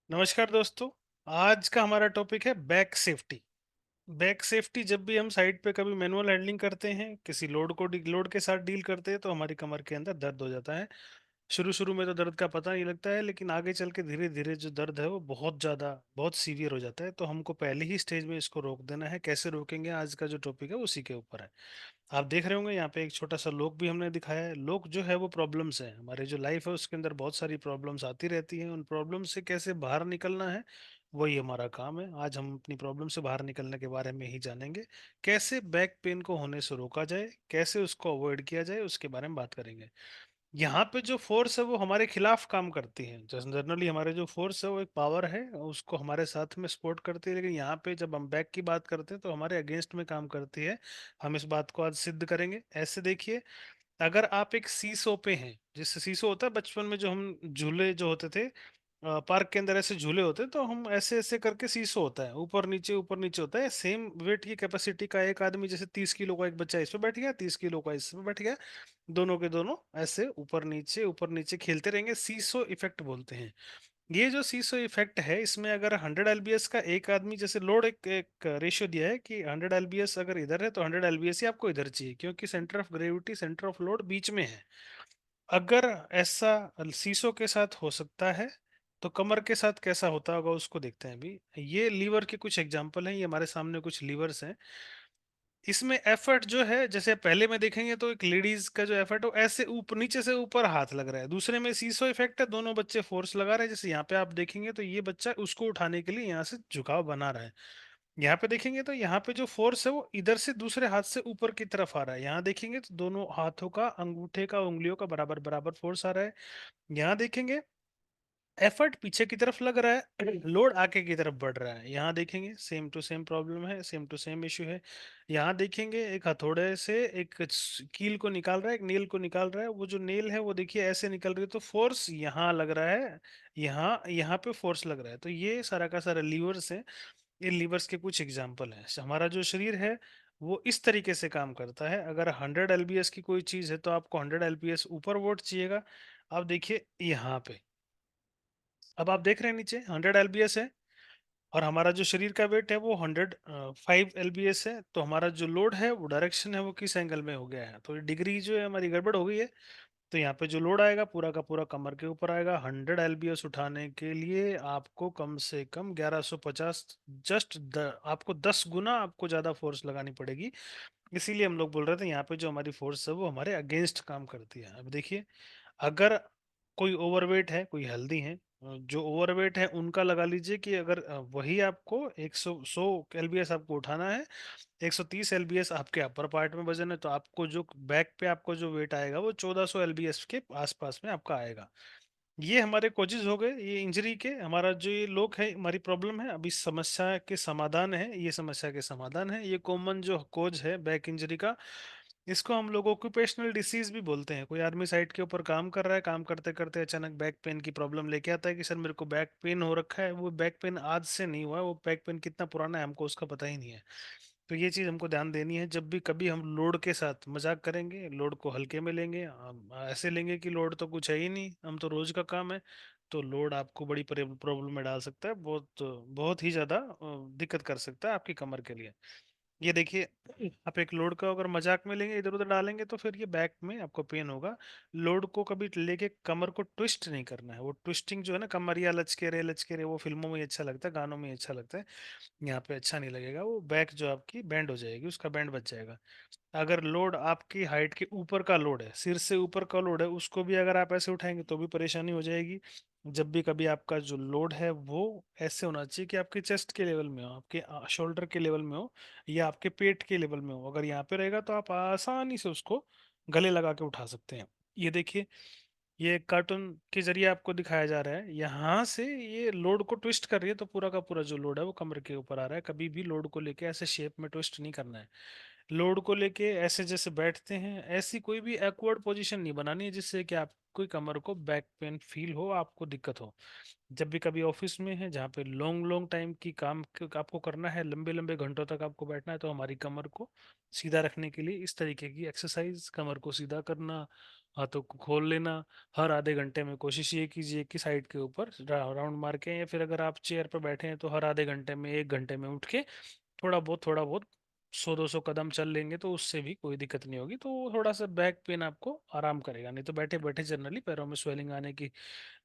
नमस्कार दोस्तों। आज का हमारा टॉपिक है बैक सेफ्टी। बैक सेफ्टी जब भी हम साइड पे कभी मैनुअल हैंडलिंग करते हैं, किसी लोड के साथ डील करते हैं तो हमारी कमर के अंदर दर्द हो जाता है। शुरू शुरू में तो दर्द का पता नहीं लगता है, लेकिन आगे चल के धीरे धीरे जो दर्द है वो बहुत ज़्यादा बहुत सीवियर हो जाता है। तो हमको पहले ही स्टेज में इसको रोक देना है। कैसे रोकेंगे, आज का जो टॉपिक है उसी के ऊपर है। आप देख रहे होंगे यहाँ पे एक छोटा सा लोक भी हमने दिखाया है। लोक जो है वो प्रॉब्लम्स है, हमारे जो लाइफ है उसके अंदर बहुत सारी प्रॉब्लम्स आती रहती हैं। उन प्रॉब्लम से कैसे बाहर निकलना है वही हमारा काम है। आज हम अपनी प्रॉब्लम से बाहर निकलने के बारे में ही जानेंगे। कैसे बैक पेन को होने से रोका जाए, कैसे उसको अवॉइड किया जाए, उसके बारे में बात करेंगे। यहाँ पे जो फोर्स है वो हमारे खिलाफ काम करती है। जैसे जनरली हमारे जो फोर्स है वो एक पावर है, उसको हमारे साथ में सपोर्ट करती है, लेकिन यहाँ पे जब हम बैक की बात करते हैं तो हमारे अगेंस्ट में काम करती है। हम इस बात को आज सिद्ध करेंगे। ऐसे देखिए, अगर आप एक सीसो पे हैं, जिससे सीसो होता है बचपन में जो हम झूले जो होते थे, पार्क के अंदर ऐसे झूले होते हैं, तो हम ऐसे ऐसे करके सीसो होता है, ऊपर नीचे होता है। सेम वेट की कैपेसिटी का एक आदमी, जैसे 30 किलो का एक बच्चा इस पे बैठ गया, 30 किलो का इस पे बैठ गया, दोनों के दोनों ऐसे ऊपर नीचे खेलते रहेंगे। सीसो इफेक्ट बोलते हैं। ये जो सीसो इफेक्ट है, इसमें अगर 100 एलबीएस का एक आदमी, जैसे लोड एक एक रेशियो दिया है कि 100 एलबीएस अगर इधर है तो 100 एलबीएस ही आपको इधर चाहिए, क्योंकि centre of gravity centre of load बीच में है। अगर ऐसा सीसो के साथ हो सकता है, तो कमर के साथ कैसा होता होगा उसको देखते हैं अभी। ये लीवर के कुछ एग्जांपल हैं, ये हमारे सामने कुछ लीवर्स हैं। इसमें एफर्ट जो है, जैसे पहले में देखेंगे तो एक लेडीज का जो एफर्ट हो, ऐसे ऊपर नीचे से ऊपर हाथ लग रहा है। दूसरे में सीसो इफेक्ट है, दोनों बच्चे फोर्स लगा रहे हैं। जैसे यहाँ पे आप देखेंगे तो ये बच्चा उसको उठाने के लिए यहाँ से झुकाव बना रहा है। यहाँ पे देखेंगे तो यहाँ पे जो फोर्स है वो इधर से दूसरे हाथ से ऊपर की तरफ आ रहा है। यहाँ देखेंगे तो दोनों हाथों का, अंगूठे का, उंगलियों का बराबर बराबर फोर्स आ रहा है। यहाँ देखेंगे एफर्ट पीछे की तरफ लग रहा है, लोड आगे की तरफ बढ़ रहा है। यहाँ देखेंगे सेम टू सेम प्रॉब्लम है, सेम टू सेम इश्यू है। यहाँ देखेंगे एक हथौड़े से एक कील को निकाल रहा है, एक नेल को निकाल रहा है। वो जो नेल है वो देखिए ऐसे निकल रही है, तो फोर्स यहाँ लग रहा है, यहाँ यहाँ पे फोर्स लग रहा है। तो ये सारा का सारा लीवर्स है। ये लीवर्स के कुछ एग्जाम्पल हैं। हमारा जो शरीर है वो इस तरीके से काम करता है। अगर 100 एलबीएस की कोई चीज़ है तो आपको 100 एलबीएस ऊपर वोल्ट चाहिएगा। अब देखिए यहाँ पे, अब आप देख रहे हैं नीचे 100 एलबीएस है, और हमारा जो शरीर का वेट है वो 105 एलबीएस है। तो हमारा जो लोड है वो डायरेक्शन है वो किस एंगल में हो गया है, तो डिग्री जो है हमारी गड़बड़ हो गई है। तो यहाँ पे जो लोड आएगा पूरा का पूरा कमर के ऊपर आएगा। 100 एलबीएस उठाने के लिए आपको कम से कम 1150, आपको 10 गुना आपको ज्यादा फोर्स लगानी पड़ेगी। इसीलिए हम लोग बोल रहे थे यहाँ पे जो हमारी फोर्स है वो हमारे अगेंस्ट काम करती है। अब देखिए, अगर कोई ओवरवेट है, कोई हेल्दी है, जो ओवरवेट है उनका लगा लीजिए कि अगर वही आपको 100 एलबीएस आपको उठाना है, 130 एलबीएस आपके अपर पार्ट में वजन है, तो आपको जो बैक पे आपको जो वेट आएगा वो 1400 एलबीएस के आसपास में आपका आएगा। ये हमारे कोजेज हो गए, ये इंजरी के। हमारा जो ये लोग है, हमारी प्रॉब्लम है, अभी समस्या के समाधान है, ये समस्या के समाधान है। ये कॉमन जो कोज है बैक इंजरी का, इसको हम लोग ऑक्यूपेशनल डिसीज भी बोलते हैं। कोई आर्मी साइट के ऊपर काम कर रहा है, काम करते करते अचानक बैक पेन की प्रॉब्लम लेके आता है कि सर मेरे को बैक पेन हो रखा है। वो बैक पेन आज से नहीं हुआ है, वो बैक पेन कितना पुराना है हमको उसका पता ही नहीं है। तो ये चीज़ हमको ध्यान देनी है। जब भी कभी हम लोड के साथ मजाक करेंगे, लोड को हल्के में लेंगे, हम ऐसे लेंगे कि लोड तो कुछ है ही नहीं, हम तो रोज का काम है, तो लोड आपको बड़ी प्रॉब्लम में डाल सकता है। बहुत बहुत ही ज़्यादा दिक्कत कर सकता है आपकी कमर के लिए। ये देखिए, आप एक लोड का अगर मजाक में लेंगे, इधर उधर डालेंगे, तो फिर ये बैक में आपको पेन होगा। लोड को कभी लेके कमर को ट्विस्ट नहीं करना है। वो ट्विस्टिंग जो है ना, कमरिया लचके रहे, वो फिल्मों में ही अच्छा लगता है, गानों में ही अच्छा लगता है, यहाँ पे अच्छा नहीं लगेगा। वो बैक जो आपकी बैंड हो जाएगी, उसका बैंड बच जाएगा। अगर लोड आपकी हाइट के ऊपर का लोड है, सिर से ऊपर का लोड है, उसको भी अगर आप ऐसे उठाएंगे तो भी परेशानी हो जाएगी। जब भी कभी आपका जो लोड है वो ऐसे होना चाहिए कि आपके चेस्ट के लेवल में हो, आपके शोल्डर के लेवल में हो, या आपके पेट के लेवल में हो। अगर यहाँ पे रहेगा तो आप आसानी से उसको गले लगा के उठा सकते हैं। ये देखिए, ये एक कार्टून के जरिए आपको दिखाया जा रहा है। यहाँ से ये लोड को ट्विस्ट कर रही है, तो पूरा का पूरा जो लोड है वो कमर के ऊपर आ रहा है। कभी भी लोड को लेके ऐसे शेप में ट्विस्ट नहीं करना है। लोड को लेके ऐसे जैसे बैठते हैं, ऐसी कोई भी एक्वर्ड पोजीशन नहीं बनानी है जिससे कि आपको कमर को बैक पेन फील हो, आपको दिक्कत हो। जब भी कभी ऑफिस में है जहाँ पे लॉन्ग लॉन्ग टाइम की काम आपको करना है, लंबे लंबे घंटों तक आपको बैठना है, तो हमारी कमर को सीधा रखने के लिए इस तरीके की एक्सरसाइज, कमर को सीधा करना, हाथों को खोल लेना। हर आधे घंटे में कोशिश ये कीजिए कि साइड के ऊपर राउंड मार के, या फिर अगर आप चेयर पर बैठे हैं तो हर आधे घंटे में, 1 घंटे में उठ के थोड़ा बहुत 100-200 कदम चल लेंगे तो उससे भी कोई दिक्कत नहीं होगी। तो थोड़ा सा बैक पेन आपको आराम करेगा, नहीं तो बैठे बैठे जनरली पैरों में स्वेलिंग आने की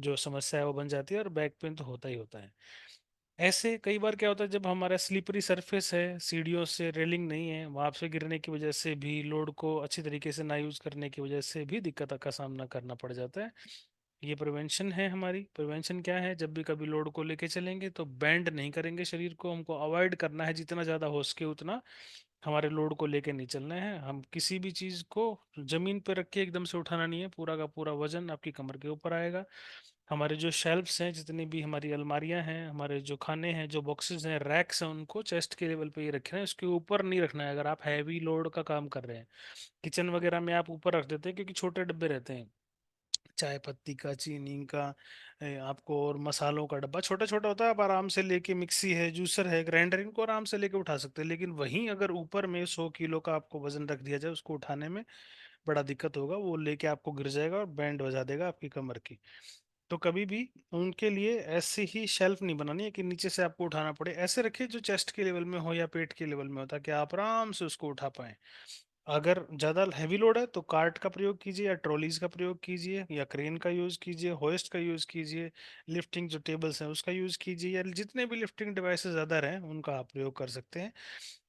जो समस्या है वो बन जाती है, और बैक पेन तो होता ही होता है। ऐसे कई बार क्या होता है, जब हमारा स्लिपरी सरफेस है, सीढ़ियों से रेलिंग नहीं है, वहां से गिरने की वजह से भी, लोड को अच्छी तरीके से ना यूज करने की वजह से भी दिक्कत का सामना करना पड़ जाता है। ये प्रिवेंशन है हमारी। प्रिवेंशन क्या है, जब भी कभी लोड को लेके चलेंगे तो बैंड नहीं करेंगे शरीर को, हमको अवॉइड करना है जितना ज्यादा हो सके उतना। हमारे लोड को लेके नहीं चलना है, हम किसी भी चीज को जमीन पे रख के एकदम से उठाना नहीं है, पूरा का पूरा वजन आपकी कमर के ऊपर आएगा। हमारे जो शेल्फ्स हैं, जितनी भी हमारी अलमारियां हैं, हमारे जो खाने हैं, जो बॉक्सेस हैं, रैक्स हैं, उनको चेस्ट के लेवल पे ही रखना है, उसके ऊपर नहीं रखना है। अगर आप हैवी लोड का काम कर रहे हैं, किचन वगैरह में आप ऊपर रख देते हैं क्योंकि छोटे डब्बे रहते हैं, चाय पत्ती का, चीनी का, आपको और मसालों का डब्बा छोटा छोटा होता है, आप आराम से लेके, मिक्सी है, जूसर है, ग्राइंडर, इनको आराम से लेके उठा सकते हैं। लेकिन वहीं अगर ऊपर में 100 किलो का आपको वजन रख दिया जाए, उसको उठाने में बड़ा दिक्कत होगा, वो लेके आपको गिर जाएगा और बैंड बजा देगा आपकी कमर की। तो कभी भी उनके लिए ऐसी ही शेल्फ नहीं बनानी है कि नीचे से आपको उठाना पड़े, ऐसे रखिए जो चेस्ट के लेवल में हो या पेट के लेवल में हो, ताकि आप आराम से उसको उठा पाए। अगर ज़्यादा हैवी लोड है तो कार्ट का प्रयोग कीजिए, या ट्रॉलीज का प्रयोग कीजिए, या क्रेन का यूज़ कीजिए, होइस्ट का यूज़ कीजिए, लिफ्टिंग जो टेबल्स हैं उसका यूज़ कीजिए, या जितने भी लिफ्टिंग डिवाइसेस अदर हैं उनका आप प्रयोग कर सकते हैं।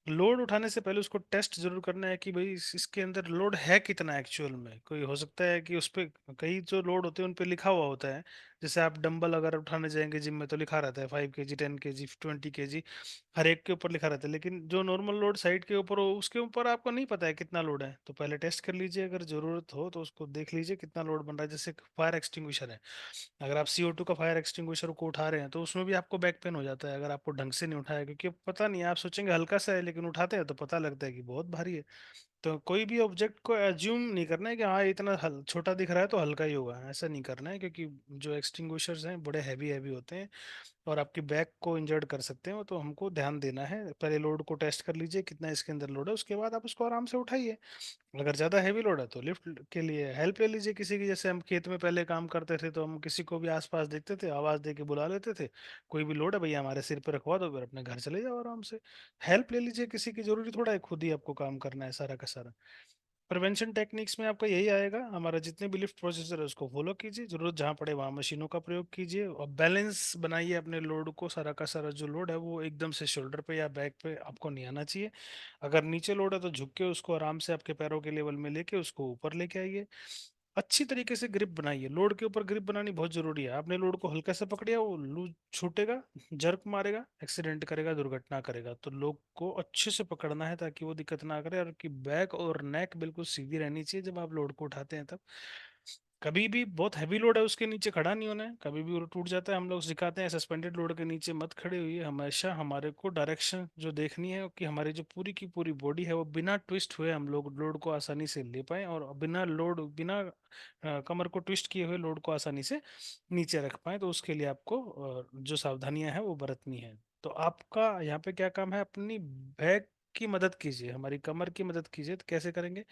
लोड उठाने से पहले उसको टेस्ट जरूर करना है कि भाई इसके अंदर लोड है कितना एक्चुअल में। कोई हो सकता है कि उस पे कई जो लोड होते हैं उन पे लिखा हुआ होता है, जैसे आप डंबल अगर उठाने जाएंगे जिम में तो लिखा रहता है 5 kg, 10 kg, 20 kg, हर एक के ऊपर लिखा रहता है। लेकिन जो नॉर्मल लोड साइड के ऊपर हो उसके ऊपर आपको नहीं पता है कितना लोड है, तो पहले टेस्ट कर लीजिए, अगर जरूरत हो तो उसको देख लीजिए कितना लोड बन रहा है। जैसे फायर एक्सटिंग्विशर है, अगर आप CO2 का फायर एक्सटिंग्विशर को उठा रहे हैं तो उसमें भी आपको बैक पेन हो जाता है अगर आपको ढंग से नहीं उठाया, क्योंकि पता नहीं, आप सोचेंगे हल्का सा है, लेकिन उठाते हैं तो पता लगता है कि बहुत भारी है। तो कोई भी ऑब्जेक्ट को एज्यूम नहीं करना है कि हाँ इतना छोटा दिख रहा है तो हल्का ही होगा, ऐसा नहीं करना है, क्योंकि जो एक्सटिंग्विशर्स हैं बड़े हैवी हैवी होते हैं और आपकी बैक को इंजर्ड कर सकते हैं। वो तो हमको ध्यान देना है, पहले लोड को टेस्ट कर लीजिए कितना इसके अंदर लोड है, उसके बाद आप उसको आराम से उठाइए। अगर ज़्यादा हैवी लोड है तो लिफ्ट के लिए हेल्प ले लीजिए किसी की। जैसे हम खेत में पहले काम करते थे तो हम किसी को भी आसपास देखते थे, आवाज़ दे के बुला लेते थे, कोई भी लोड है भैया हमारे सिर पे रखवा दो, फिर अपने घर चले जाओ आराम से। हेल्प ले लीजिए किसी की, जरूरी थोड़ा है खुद ही आपको काम करना है सारा का सारा। प्रिवेंशन टेक्निक्स में आपका यही आएगा, हमारा जितने भी लिफ्ट प्रोसीजर है उसको फॉलो कीजिए, जरूरत जहाँ पड़े वहाँ मशीनों का प्रयोग कीजिए, और बैलेंस बनाइए अपने लोड को। सारा का सारा जो लोड है वो एकदम से शोल्डर पे या बैक पे आपको नहीं आना चाहिए। अगर नीचे लोड है तो झुक के उसको आराम से आपके पैरों के लेवल में लेके उसको ऊपर लेके आइए। अच्छी तरीके से ग्रिप बनाइए, लोड के ऊपर ग्रिप बनानी बहुत जरूरी है। आपने लोड को हल्का से पकड़िया, वो लूज छूटेगा, जर्क मारेगा, एक्सीडेंट करेगा, दुर्घटना करेगा। तो लोग को अच्छे से पकड़ना है ताकि वो दिक्कत ना करे, और कि बैक और नेक बिल्कुल सीधी रहनी चाहिए जब आप लोड को उठाते हैं तब। कभी भी बहुत हैवी लोड है उसके नीचे खड़ा नहीं होना है, कभी भी वो टूट जाता है। हम लोग सिखाते हैं सस्पेंडेड लोड के नीचे मत खड़े हुई, हमेशा हमारे को डायरेक्शन जो देखनी है कि हमारी जो पूरी की पूरी बॉडी है वो बिना ट्विस्ट हुए हम लोग लोड को आसानी से ले पाए, और बिना कमर को ट्विस्ट किए हुए लोड को आसानी से नीचे रख पाए। तो उसके लिए आपको जो सावधानियां हैं वो बरतनी है। तो आपका यहाँ पे क्या काम है, अपनी बैक की मदद कीजिए, हमारी कमर की मदद कीजिए। तो कैसे करेंगे,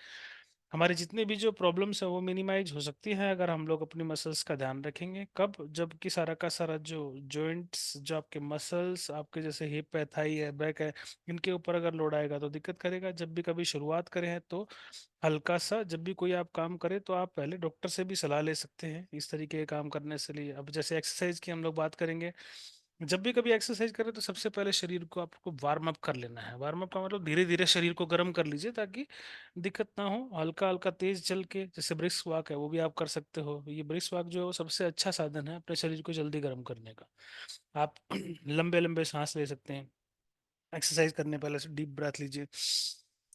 हमारी जितनी भी जो प्रॉब्लम्स है वो मिनिमाइज हो सकती है अगर हम लोग अपनी मसल्स का ध्यान रखेंगे। कब, जबकि सारा का सारा जो जॉइंट्स, जो आपके मसल्स, आपके जैसे हिप है, थाई है, बैक है, इनके ऊपर अगर लोड आएगा तो दिक्कत करेगा। जब भी कभी शुरुआत करें हैं तो हल्का सा, जब भी कोई आप काम करें तो आप पहले डॉक्टर से भी सलाह ले सकते हैं इस तरीके के काम करने से लिए। अब जैसे एक्सरसाइज की हम लोग बात करेंगे, जब भी कभी एक्सरसाइज करें तो सबसे पहले शरीर को आपको वार्म अप कर लेना है। वार्म अप का मतलब धीरे धीरे शरीर को गर्म कर लीजिए ताकि दिक्कत ना हो। हल्का हल्का तेज चल के, जैसे ब्रिस्क वॉक है वो भी आप कर सकते हो। ये ब्रिस्क वॉक जो है वो सबसे अच्छा साधन है अपने शरीर को जल्दी गर्म करने का। आप लंबे लंबे सांस ले सकते हैं एक्सरसाइज करने पहले से, डीप ब्रेथ लीजिए,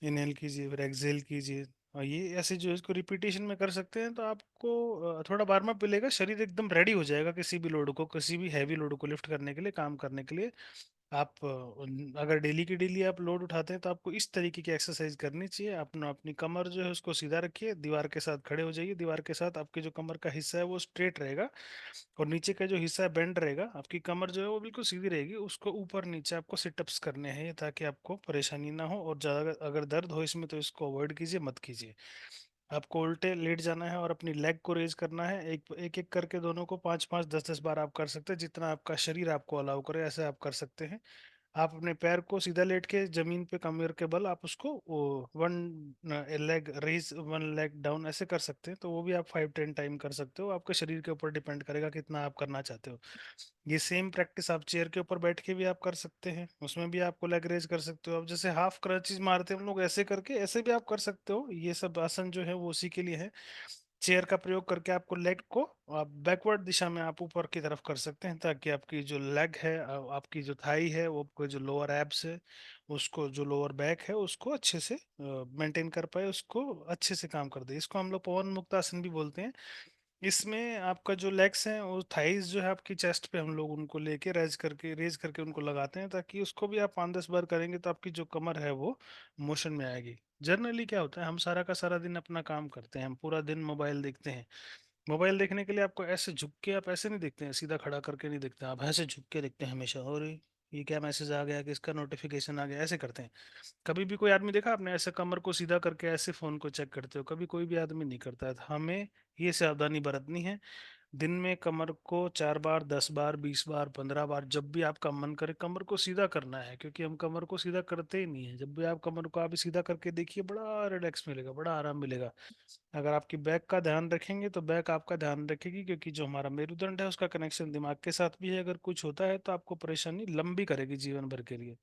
इनहेल कीजिए, फिर एक्सहेल कीजिए, और ये ऐसे जो है इसको रिपीटेशन में कर सकते हैं तो आपको थोड़ा वार्म अप मिलेगा, शरीर एकदम रेडी हो जाएगा किसी भी लोड को, किसी भी हैवी लोड को लिफ्ट करने के लिए, काम करने के लिए। आप अगर डेली की डेली आप लोड उठाते हैं तो आपको इस तरीके की एक्सरसाइज करनी चाहिए। अपना अपनी कमर जो है उसको सीधा रखिए, दीवार के साथ खड़े हो जाइए, दीवार के साथ आपके जो कमर का हिस्सा है वो स्ट्रेट रहेगा, और नीचे का जो हिस्सा है बेंड रहेगा। आपकी कमर जो है वो बिल्कुल सीधी रहेगी, उसको ऊपर नीचे आपको सिटअप्स करने हैं ताकि आपको परेशानी ना हो। और ज़्यादा अगर दर्द हो इसमें तो इसको अवॉइड कीजिए, मत कीजिए। आपको उल्टे लेट जाना है और अपनी लेग को रेज करना है, एक एक एक करके दोनों को 5 5 10 10 बार आप कर सकते हैं, जितना आपका शरीर आपको अलाउ करे ऐसे आप कर सकते हैं। आप अपने पैर को सीधा लेट के जमीन पे कमर के बल आप उसको one leg raise one leg down ऐसे कर सकते हैं, तो वो भी आप 5 10 टाइम कर सकते हो, आपके शरीर के ऊपर डिपेंड करेगा कितना आप करना चाहते हो। ये सेम प्रैक्टिस आप चेयर के ऊपर बैठ के भी आप कर सकते हैं, उसमें भी आपको लेग रेज कर सकते हो। अब जैसे हाफ क्रंचेस मारते हैं हम लोग ऐसे करके, ऐसे भी आप कर सकते हो। ये सब आसन जो है वो उसी के लिए है। चेयर का प्रयोग करके आपको लेग को आप बैकवर्ड दिशा में आप ऊपर की तरफ कर सकते हैं, ताकि आपकी जो लेग है आपकी जो थाई है वो आपको जो लोअर एब्स है उसको, जो लोअर बैक है उसको अच्छे से मेंटेन कर पाए, उसको अच्छे से काम कर दे। इसको हम लोग पवन मुक्त आसन भी बोलते हैं। इसमें आपका जो लेग्स हैं वो थाइज जो है आपकी चेस्ट पे हम लोग उनको लेके रेज करके उनको लगाते हैं, ताकि उसको भी आप 5 10 बार करेंगे तो आपकी जो कमर है वो मोशन में आएगी। जनरली क्या होता है, हम सारा का सारा दिन अपना काम करते हैं, हम पूरा दिन मोबाइल देखते हैं। मोबाइल देखने के लिए आपको ऐसे झुक के, आप ऐसे नहीं देखते हैं, सीधा खड़ा करके नहीं देखते हैं, आप ऐसे झुक के देखते हैं हमेशा। और ये क्या मैसेज आ गया, किसका नोटिफिकेशन आ गया, ऐसे करते हैं। कभी भी कोई आदमी देखा आपने ऐसे कमर को सीधा करके ऐसे फोन को चेक करते हो? कभी कोई भी आदमी नहीं करता है। तो हमें ये सावधानी बरतनी है। दिन में कमर को 4 बार 10 बार 20 बार 15 बार जब भी आपका मन करे कमर को सीधा करना है, क्योंकि हम कमर को सीधा करते ही नहीं है। जब भी आप कमर को आप सीधा करके देखिए, बड़ा रिलैक्स मिलेगा, बड़ा आराम मिलेगा। अगर आपकी बैक का ध्यान रखेंगे तो बैक आपका ध्यान रखेगी, क्योंकि जो हमारा मेरुदंड है उसका कनेक्शन दिमाग के साथ भी है। अगर कुछ होता है तो आपको परेशानी लंबी करेगी जीवन भर के लिए।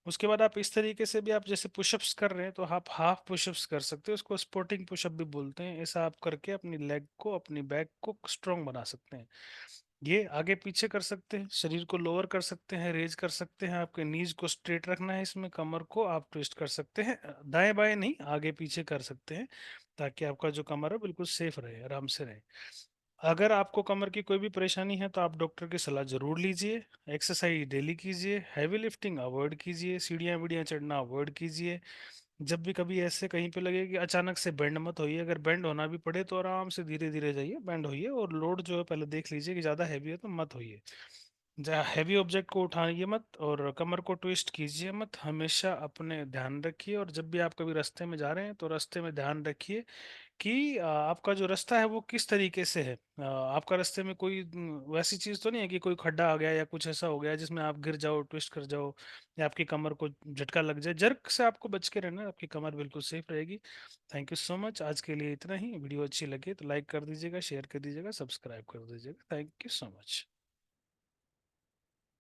उसके बाद आप इस तरीके से भी, आप जैसे पुशअप्स कर रहे हैं तो आप हाफ पुशअप्स कर सकते हो, उसको स्पोर्टिंग पुशअप भी बोलते हैं। ऐसा आप करके अपनी लेग को, अपनी बैक को स्ट्रांग बना सकते हैं। ये आगे पीछे कर सकते हैं, शरीर को लोअर कर सकते हैं, रेज कर सकते हैं। आपके नीज को स्ट्रेट रखना है, इसमें कमर को आप ट्विस्ट कर सकते हैं, दाएं बाएं नहीं, आगे पीछे कर सकते हैं, ताकि आपका जो कमर है बिल्कुल सेफ रहे, आराम से रहे। अगर आपको कमर की कोई भी परेशानी है तो आप डॉक्टर की सलाह जरूर लीजिए। एक्सरसाइज डेली कीजिए, हैवी लिफ्टिंग अवॉइड कीजिए, सीढ़ियाँ वीढ़ियाँ चढ़ना अवॉइड कीजिए। जब भी कभी ऐसे कहीं पे लगे कि अचानक से बेंड मत होइए, अगर बेंड होना भी पड़े तो आराम से धीरे धीरे जाइए, बेंड होइए, और लोड जो है पहले देख लीजिए कि ज़्यादा हैवी है तो मत होइए। जहाँ हैवी ऑब्जेक्ट को उठाइए मत, और कमर को ट्विस्ट कीजिए मत। हमेशा अपने ध्यान रखिए, और जब भी आप कभी रास्ते में जा रहे हैं तो रास्ते में ध्यान रखिए कि आपका जो रास्ता है वो किस तरीके से है। आपका रास्ते में कोई वैसी चीज तो नहीं है कि कोई खड्डा आ गया या कुछ ऐसा हो गया जिसमें आप गिर जाओ, ट्विस्ट कर जाओ, या आपकी कमर को झटका लग जाए। जर्क से आपको बच के रहना है, आपकी कमर बिल्कुल सेफ रहेगी। थैंक यू सो मच, आज के लिए इतना ही। वीडियो अच्छी लगे तो लाइक कर दीजिएगा, शेयर कर दीजिएगा, सब्सक्राइब कर दीजिएगा। Thank you so much.